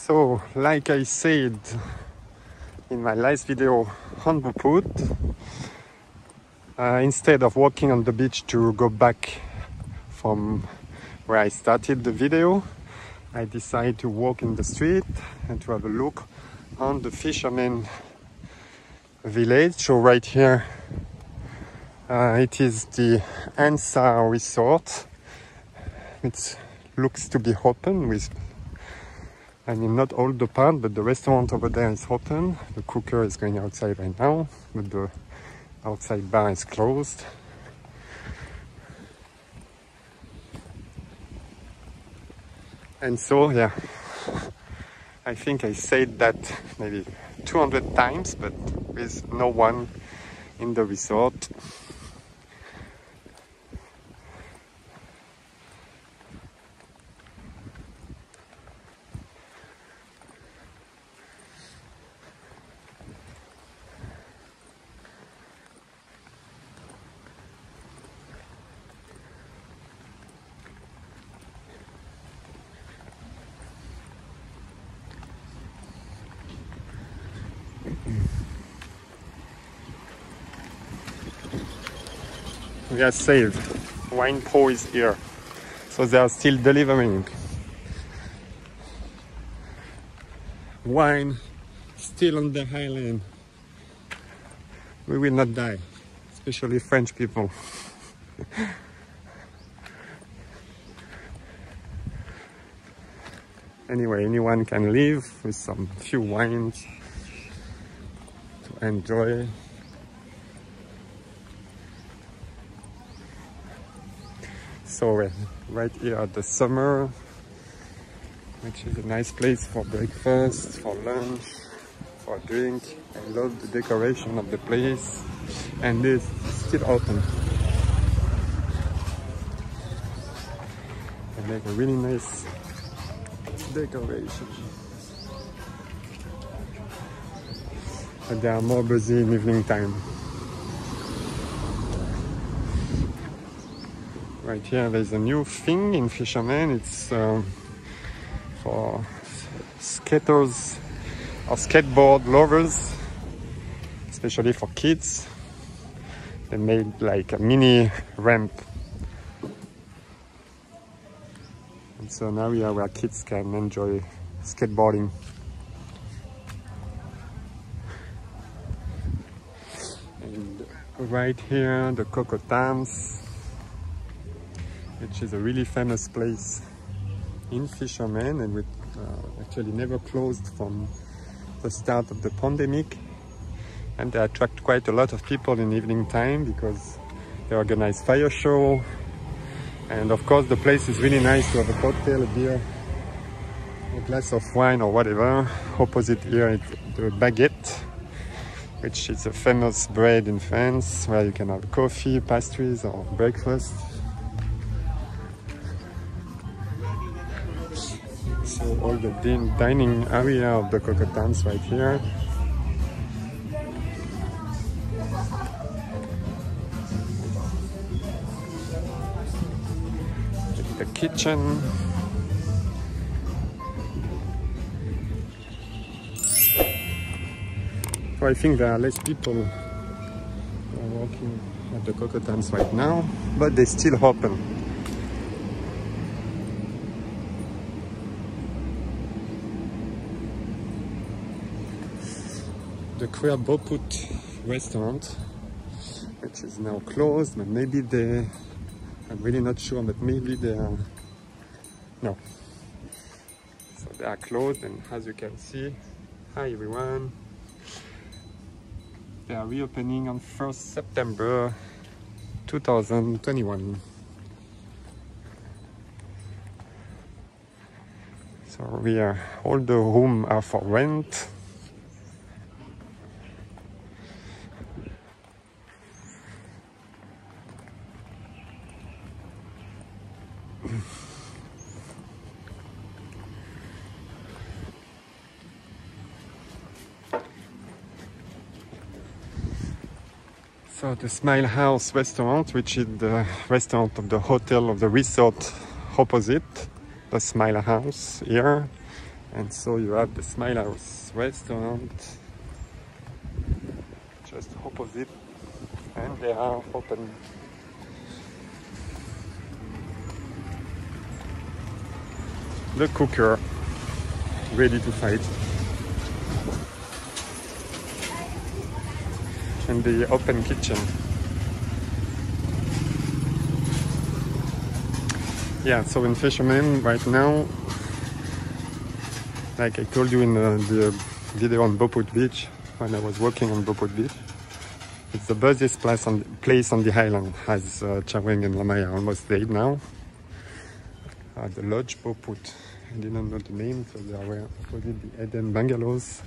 So, like I said in my last video on Ubud, instead of walking on the beach to go back from where I started the video, I decided to walk in the street and to have a look on the fishermen village. So right here, it is the Ansa Resort. It looks to be open with, I mean, not all the part, but the restaurant over there is open. The cooker is going outside right now, but the outside bar is closed. And so, yeah, I think I said that maybe 200 times, but with no one in the resort. We are saved. Wine Pro is here, so they are still delivering wine still on the island. We will not die, especially French people. Anyway, anyone can live with some few wines to enjoy. So right here at the summer, which is a nice place for breakfast, for lunch, for drink. I love the decoration of the place, and it's still open. They make a really nice decoration. But they are more busy in evening time. Right here there's a new thing in Fisherman. It's for skaters or skateboard lovers, especially for kids. They made like a mini ramp. And so now we are where kids can enjoy skateboarding. And right here the Cocotans, which is a really famous place in Fisherman, and which actually never closed from the start of the pandemic. And they attract quite a lot of people in evening time because they organize fire show. And of course the place is really nice to have a cocktail, a beer, a glass of wine or whatever. Opposite here is the baguette, which is a famous bread in France where you can have coffee, pastries or breakfast. So all the dining area of the Cocotans right here. The kitchen. So I think there are less people who are walking at the Cocotans right now, but they still open. The Queer Boput restaurant, which is now closed, but maybe they, I'm really not sure, but maybe they are, no. So they are closed, and as you can see, hi everyone, they are reopening on 1st September 2021. So all the rooms are for rent. So the Smile House restaurant, which is the restaurant of the hotel of the resort opposite the Smile House here, And so you have the Smile House restaurant just opposite, and they are open. The cooker ready to fight, and the open kitchen. Yeah, so in Fisherman right now, like I told you in the video on Beauport Beach, when I was working on Beauport Beach, it's the busiest place on the island, as Chaweng and Lamaya are almost dead now. The Lodge Beauport, I didn't know the name, so they were opposite the Eden Bungalows,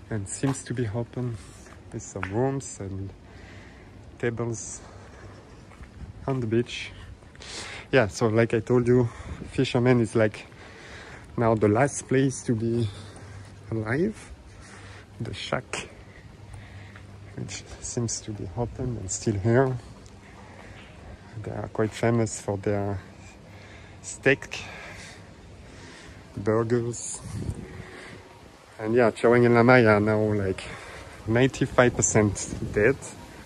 and seems to be open with some rooms and tables on the beach. Yeah, so like I told you, Fisherman is like now the last place to be alive. The shack, which seems to be open and still here. They are quite famous for their steak, burgers, and yeah, Chaweng and Lamaya are now like 95% dead,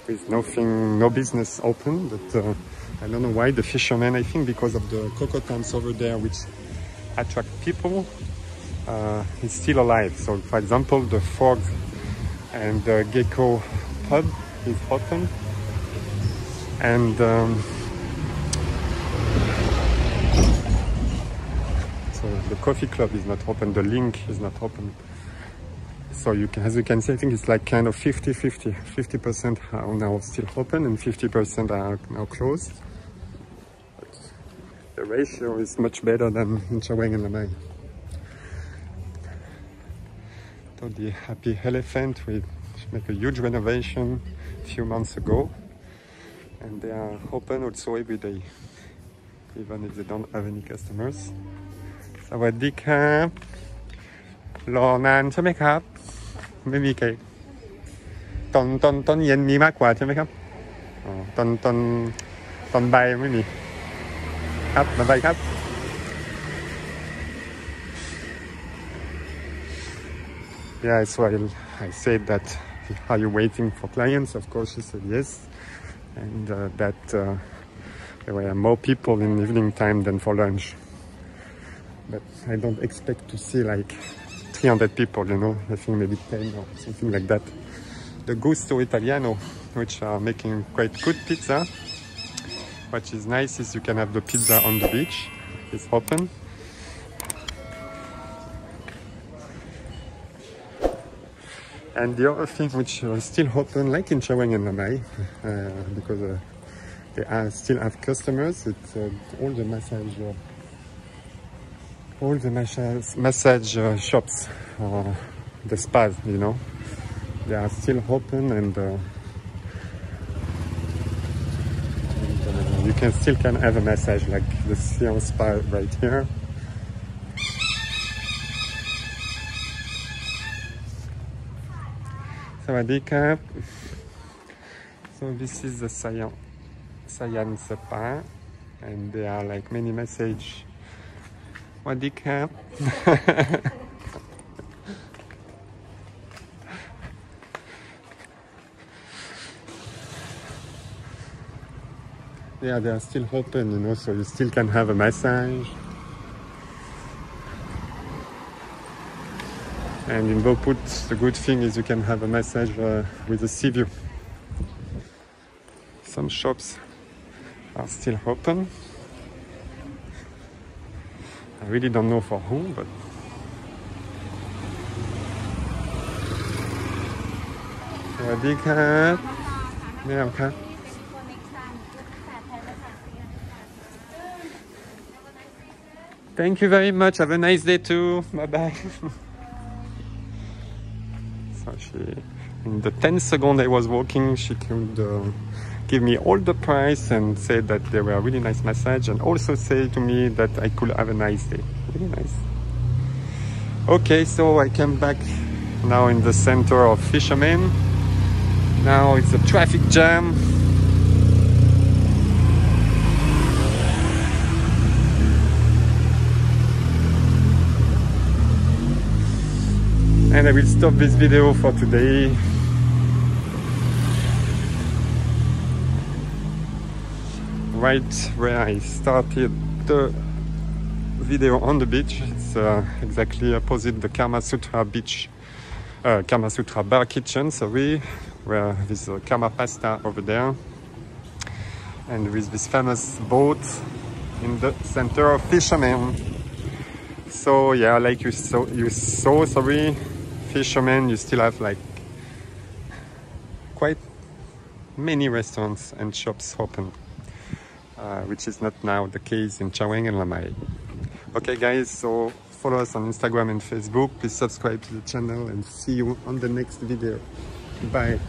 with nothing, no business open. But I don't know why. The Fisherman, I think because of the cocoa towns over there, which attract people, is still alive. So for example, the Frog and the Gecko pub is open, and so the coffee club is not open, the Link is not open. So you can, as you can see, I think it's like kind of 50-50. 50% are now still open and 50% are now closed. But the ratio is much better than in Chaweng and Lamaya. So the Happy Elephant, we made a huge renovation a few months ago, and they are open also every day, even if they don't have any customers. สวัสดีครับรอนานใช่ไหมครับไม่มีใครตอนเย็นมีมากกว่าใช่ไหมครับอ๋อตอนบ่ายไม่มีครับบ๊ายบายครับ Yeah, so I said that, are you waiting for clients? Of course she said yes, and that there were more people in evening time than for lunch. But I don't expect to see like 300 people, you know, I think maybe 10 or something like that. The Gusto Italiano, which are making quite good pizza. What is nice is you can have the pizza on the beach. It's open. And the other thing which is still open, like in Chaweng and Lamaya, because they still have customers, it's all the massage shops, the spas, you know, they are still open, and you can still have a massage, like the Sion Spa right here. Sawadee Krap. So this is the Sayan Spa, and there are like many massage. Sawadee Krap. Yeah, they are still open, you know, so you still can have a massage. And in Beauport, the good thing is you can have a massage with a sea view. Some shops are still open. I really don't know for whom, but Sawadee Krap. Yeah, okay. Thank you very much. Have a nice day too. Bye-bye. So in the 10 seconds I was walking, she could give me all the price and say that they were a really nice massage, and also say to me that I could have a nice day. Really nice. Okay, so I came back now in the center of Fisherman. Now it's a traffic jam. And I will stop this video for today. Right where I started the video on the beach, it's exactly opposite the Kama Sutra beach, Kama Sutra bar kitchen, sorry, where there's Kama pasta over there, and with this famous boat in the center of Fisherman. So yeah, like you saw, sorry, Fisherman, you still have like quite many restaurants and shops open, which is not now the case in Chaweng and Lamai. Okay guys, so follow us on Instagram and Facebook, please subscribe to the channel, and see you on the next video. Bye.